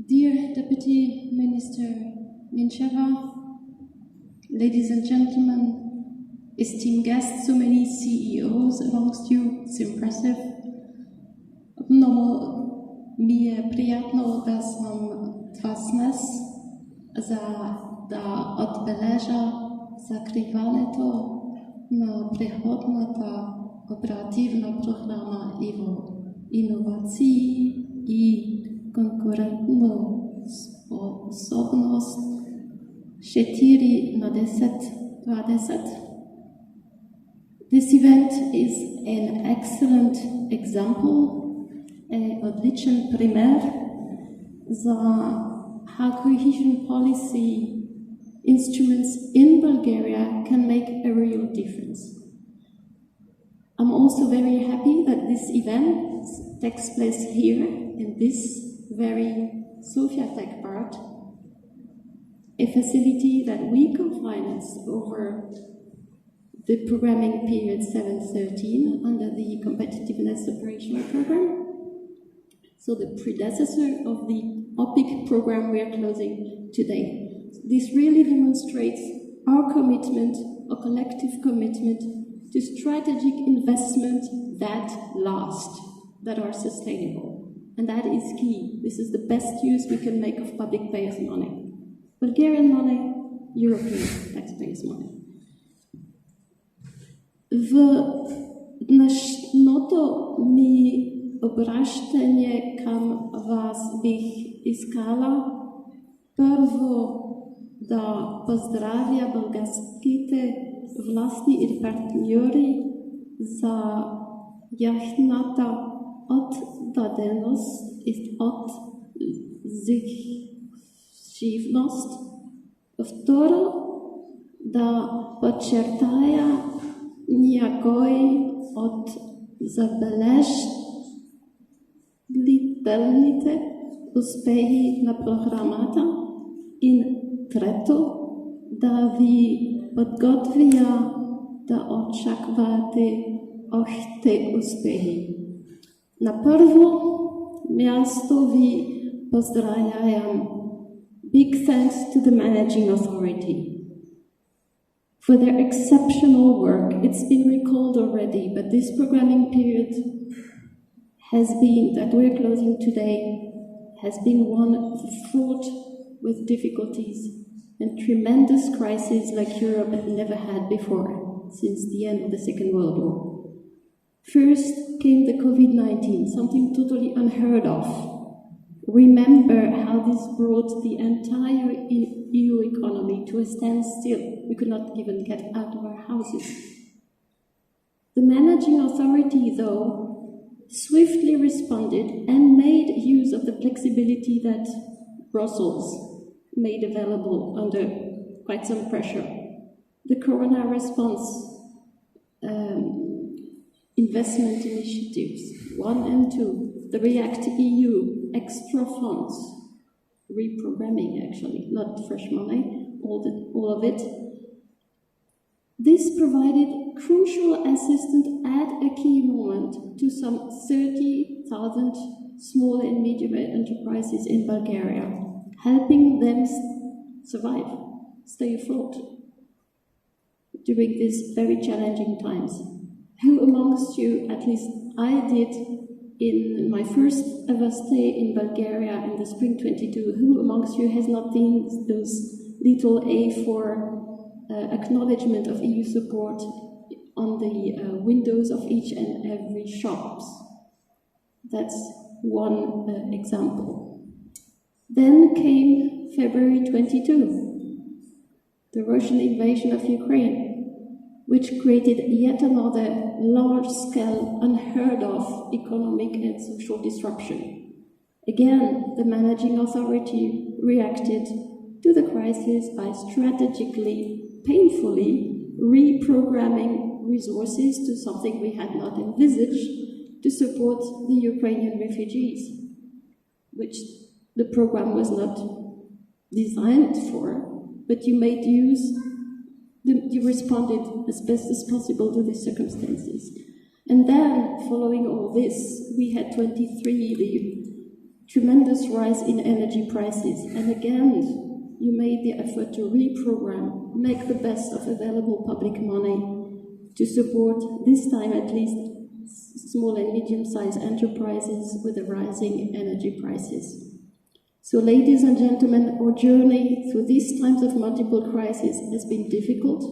Dear Deputy Minister Mincheva, ladies and gentlemen, esteemed guests, so many CEOs amongst you, it's impressive. Много ми е приятно да съм вас днес, за да отбележа закриването на преходната оперативна програма Иновации и Конкурентоспособност 4/10/20. This event is an excellent example, отличен пример за how cohesion policy instruments in Bulgaria can make a real difference. I'm also very happy that this event takes place here in this very Sofia Tech part, a facility that we co-finance over the programming period 7-13 under the Competitiveness Operational Program. So the predecessor of the OPIK program we are closing today. This really demonstrates our commitment, a collective commitment to strategic investment that last, that are sustainable. And that is key. This is the best use we can make of public payers' money. Bulgarian money, European taxpayers' money. В днешното ми обращение към вас бих искала първо да поздравя българските власти и партньори за яхната отдаденост и отзивност. Второ, да подчертая някои от забележителните успехи на програмата. И трето, да ви подготвя да очаквате още успехи. На първо място ви поздравявам. Big thanks to the Managing Authority for their exceptional work. It's been recalled already, but this programming period that we're closing today has been one fraught with difficulties and tremendous crises like Europe had never had before since the end of the Second World War. First came the COVID-19, something totally unheard of. Remember how this brought the entire EU economy to a standstill. We could not even get out of our houses. The Managing Authority, though, swiftly responded and made use of the flexibility that Brussels made available under quite some pressure. The Corona response investment initiatives 1 and 2, the React EU extra funds, reprogramming actually, not fresh money, all of it. This provided crucial assistance at a key moment to some 30,000 small and medium enterprises in Bulgaria, helping them survive, stay afloat during these very challenging times. Who amongst you, at least I did, in my first ever stay in Bulgaria in the spring 22, who amongst you has not seen those little A4 acknowledgement of EU support on the windows of each and every shops? That's one example. Then came February 22, the Russian invasion of Ukraine, which created yet another large-scale, unheard-of economic and social disruption. Again, the Managing Authority reacted to the crisis by strategically, painfully reprogramming resources to something we had not envisaged to support the Ukrainian refugees, which the program was not designed for, but you made use. You responded as best as possible to the circumstances. And then, following all this, we had 23, the tremendous rise in energy prices. And again, you made the effort to reprogram, make the best of available public money to support, this time at least, small and medium-sized enterprises with the rising energy prices. So, ladies and gentlemen, our journey through these times of multiple crises has been difficult,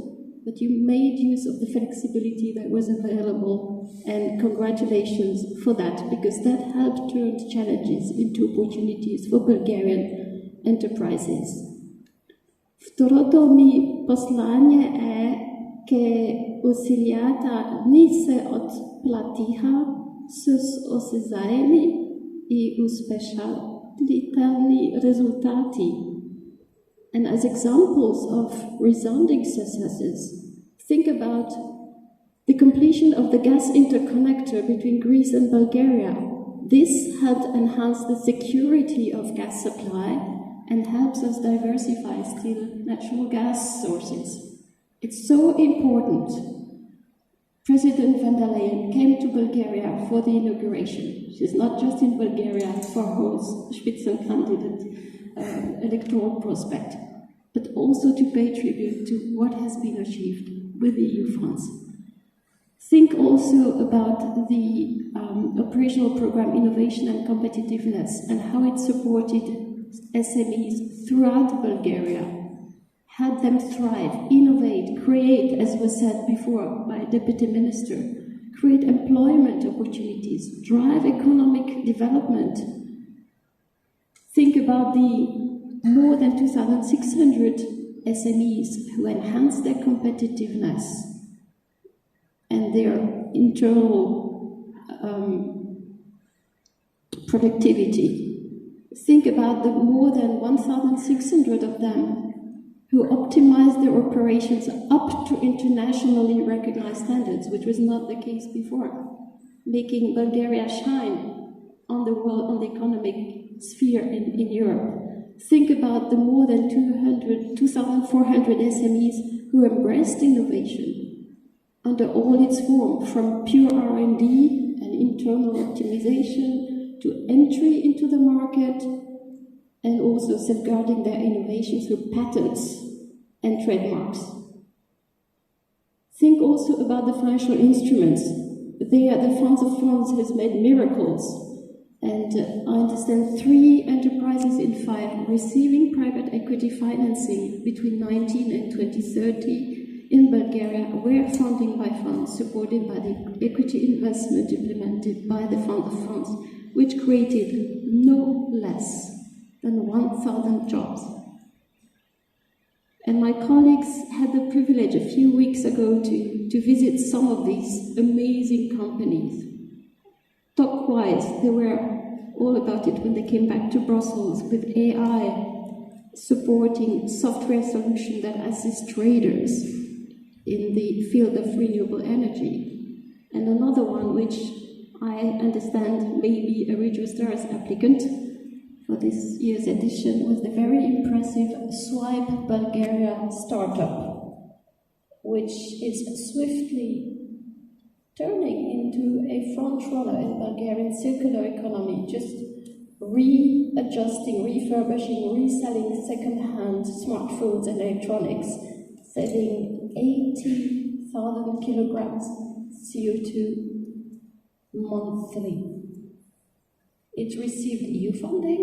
but you made use of the flexibility that was available, and congratulations for that, because that helped turn challenges into opportunities for Bulgarian enterprises. Второто ми послание е, че усилията ни се отплатиха с осезаеми и успешни резултати. And as examples of resounding successes, think about the completion of the gas interconnector between Greece and Bulgaria. This helped enhance the security of gas supply and helps us diversify still natural gas sources. It's so important. President von der Leyen came to Bulgaria for the inauguration. She's not just in Bulgaria for her Spitzencandidate electoral prospect, but also to pay tribute to what has been achieved with the EU funds. Think also about the operational program Innovation and Competitiveness and how it supported SMEs throughout Bulgaria, helped them thrive, innovate, create, as was said before by Deputy Minister, create employment opportunities, drive economic development. Think about the more than 2,600 SMEs who enhance their competitiveness and their internal productivity. Think about the more than 1,600 of them who optimize their operations up to internationally recognized standards, which was not the case before, making Bulgaria shine on the world, on the economic sphere in Europe. Think about the more than 2,400 SMEs who embraced innovation under all its forms, from pure R&D and internal optimization to entry into the market, and also safeguarding their innovation through patents and trademarks. Think also about the financial instruments. There, the Funds of Funds has made miracles. And I understand 3 enterprises in 5 receiving private equity financing between 19 and 2030 in Bulgaria were funding by funds supported by the equity investment implemented by the Fund of Funds, which created no less than 1,000 jobs. And my colleagues had the privilege a few weeks ago to visit some of these amazing companies. Talk-wise, they were all about it when they came back to Brussels with AI supporting software solutions that assist traders in the field of renewable energy. And another one, which I understand may be a registrar's applicant for this year's edition, was the very impressive Swipe Bulgaria startup, which is swiftly turning into a front runner in Bulgarian circular economy, just readjusting, refurbishing, reselling second-hand smartphones and electronics, saving 80,000 kilograms CO2 monthly. It received EU funding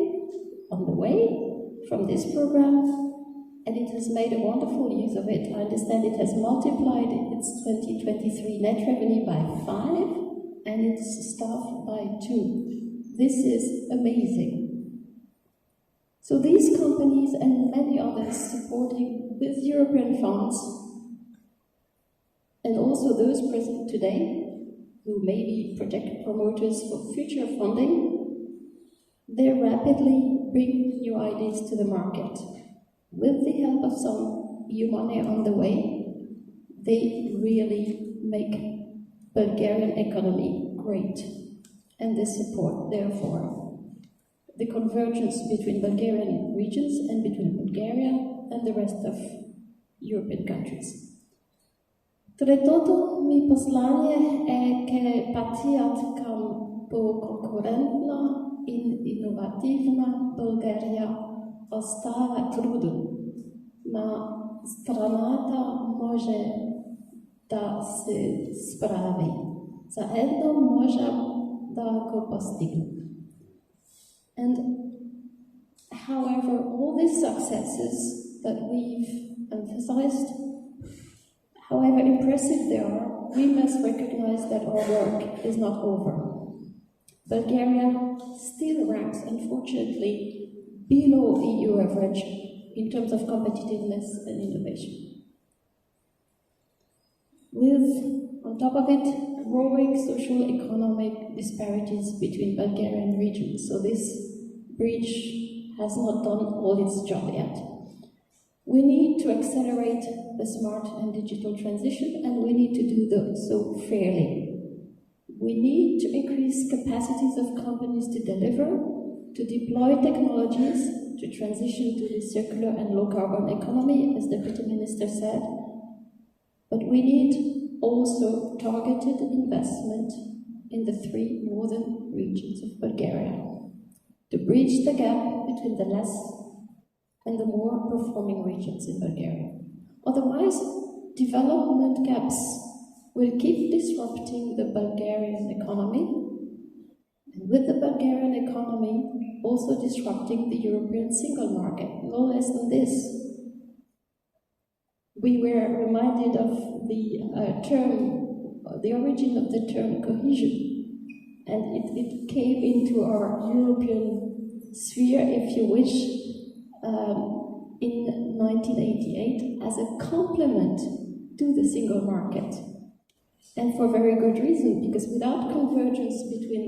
on the way from this program, and it has made a wonderful use of it. I understand it has multiplied its 2023 net revenue by 5 and its staff by 2. This is amazing. So these companies and many others supporting with European funds, and also those present today who may be project promoters for future funding, they rapidly bring new ideas to the market. With the help of some EU money on the way, they really make Bulgarian economy great. And they support, therefore, the convergence between Bulgarian regions and between Bulgaria and the rest of European countries. Третото ми послание е, че пътят към по-конкурентна иновативна България остава трудно, но страната може да се справи. Заедно можем да го постигнем. And however, all these successes that we've emphasized, however impressive they are, we must recognize that our work is not over. Bulgaria still ranks, unfortunately, below EU average in terms of competitiveness and innovation. With, on top of it, growing social economic disparities between Bulgarian regions. So this bridge has not done all its job yet. We need to accelerate the smart and digital transition, and we need to do so fairly. We need to increase capacities of companies to deliver, to deploy technologies, to transition to the circular and low-carbon economy, as the Deputy Minister said. But we need also targeted investment in the 3 northern regions of Bulgaria to bridge the gap between the less and the more performing regions in Bulgaria. Otherwise, development gaps will keep disrupting the Bulgarian economy, and with the Bulgarian economy also disrupting the European single market. No less than this. We were reminded of the origin of the term cohesion, and it came into our European sphere, if you wish, in 1988 as a complement to the single market. And for very good reason, because without convergence between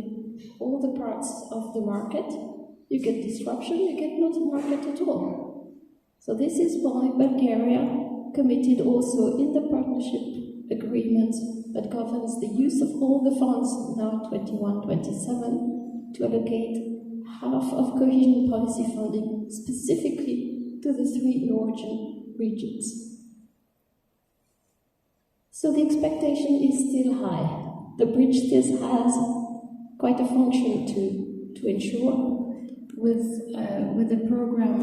all the parts of the market, you get disruption, you get no market at all. So this is why Bulgaria committed also in the partnership agreement that governs the use of all the funds, now 21-27, to allocate half of cohesion policy funding specifically to the 3 northern regions. So the expectation is still high. The bridge still has quite a function to ensure with the program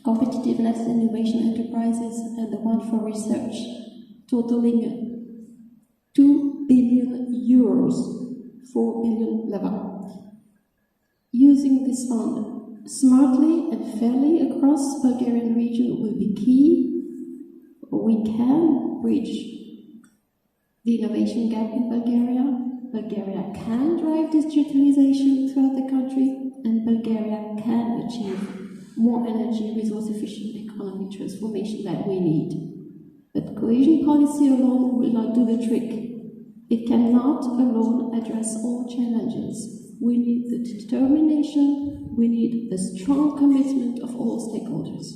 Competitiveness and Innovation Enterprises and the one for research totaling 2 billion euros, 4 billion level. Using this fund smartly and fairly across Bulgarian region will be key. We can bridge the innovation gap in Bulgaria. Bulgaria can drive digitalization throughout the country, and Bulgaria can achieve more energy resource efficient economy transformation that we need. But cohesion policy alone will not do the trick. It cannot alone address all challenges. We need the determination, we need the strong commitment of all stakeholders.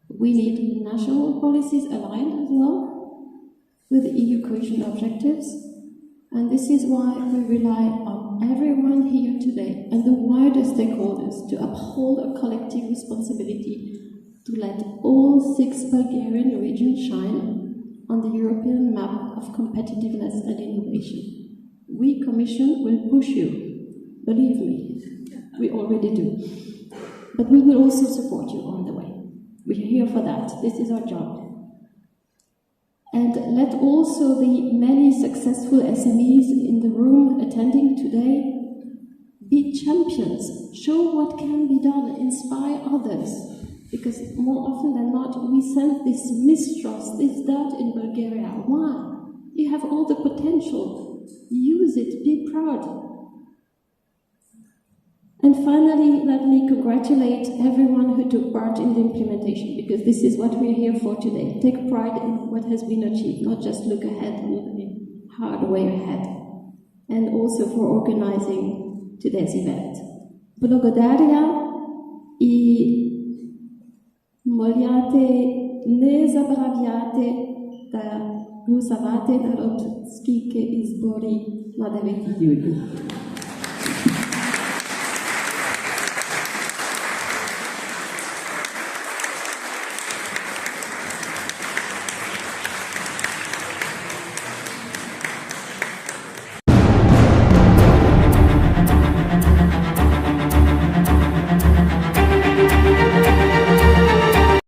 We need national policies aligned as well with EU cohesion objectives, and this is why we rely on everyone here today and the wider stakeholders to uphold a collective responsibility to let all 6 Bulgarian regions shine on the European map of competitiveness and innovation. We, Commission, will push you. Believe me, we already do. But we will also support you on the way. We're here for that. This is our job. And let also the many successful SMEs in the room attending today be champions. Show what can be done. Inspire others. Because more often than not, we sense this mistrust, this doubt in Bulgaria. Why? You have all the potential. Use it. Be proud. And finally, let me congratulate everyone who took part in the implementation, because this is what we're here for today. Take pride in what has been achieved, not just look ahead and look hard way ahead. And also for organizing today's event. Благодаря и моляте, не забравяйте да гласувате на европските избори на 9 юли.